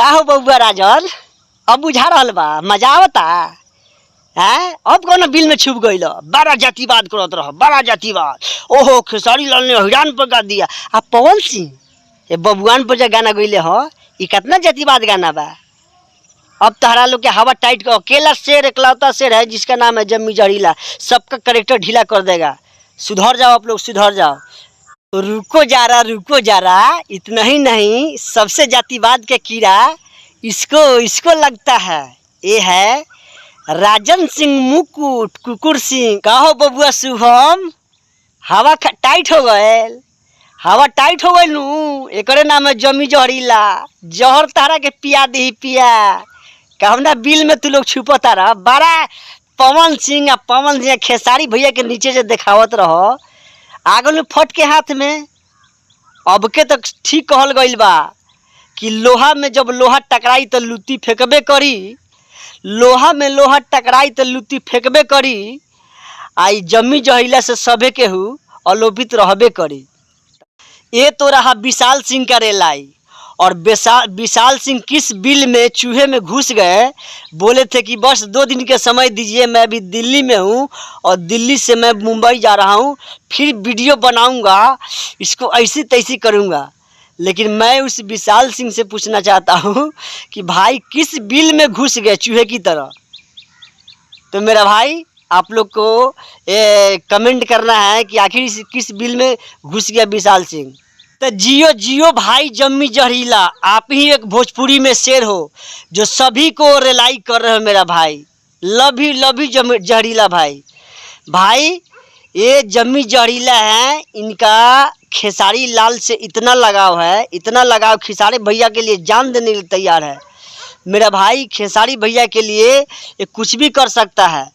का हो बउआ राजन, अब बुझा रहल बा, मजा आवता है। अब कौन बिल में छुप गईल, बड़ा जातिवाद करत रह, बड़ा जातिवाद। ओहो खेसारी लाल ने हैरान पर कर दिया। आ पवन सिंह ये बबुआन पर जो गाना गईले हो, ये कितना जातिवाद गाना बा। अब तहरा लोग के हवा टाइट कर, अकेला शेर इकलौता शेर है जिसका नाम है जम्मी जहरीला, सबका करेक्टर ढीला कर देगा। सुधर जाओ आप लोग, सुधर जाओ। तो रुको जरा, इतना ही नहीं, सबसे जातिवाद के कीड़ा इसको लगता है। ये है राजन सिंह मुकुट कुकुर सिंह। कहो बबुआ शुभम, हवा टाइट हो गए, हवा टाइट हो गई नू, एकरे नाम है जमी जहरीला। जहर तारा के पिया दी पिया। कहना बिल में तू लोग छुपता रह। बड़ा पवन सिंह खेसारी भैया के नीचे से दिखावत रहो, आगे में फट के हाथ में। अब के तक ठीक कहल गईल बा कि लोहा में जब लोहा टकराई तो लुत्ती फेंकबे करी, लोहा में लोहा टकराई तो लुत्ती फेंकबे करी। आई जम्मी जहरीला से सभे केहू अलोपित रहबे करी। ये तो रहा विशाल सिंह का रेलाई। और विशाल सिंह किस बिल में चूहे में घुस गए, बोले थे कि बस 2 दिन के समय दीजिए, मैं अभी दिल्ली में हूँ और दिल्ली से मैं मुंबई जा रहा हूँ, फिर वीडियो बनाऊँगा, इसको ऐसी तैसी करूँगा। लेकिन मैं उस विशाल सिंह से पूछना चाहता हूँ कि भाई किस बिल में घुस गए चूहे की तरह। तो मेरा भाई आप लोग को कमेंट करना है कि आखिर किस बिल में घुस गया विशाल सिंह। तो जियो जियो भाई जम्मी जहरीला, आप ही एक भोजपुरी में शेर हो जो सभी को रिलाई कर रहे हो मेरा भाई। लव यू जहरीला भाई। भाई ये जम्मी जहरीला है, इनका खेसारी लाल से इतना लगाव है, इतना लगाव, खेसारी भैया के लिए जान देने के लिए तैयार है। मेरा भाई खेसारी भैया के लिए ये कुछ भी कर सकता है।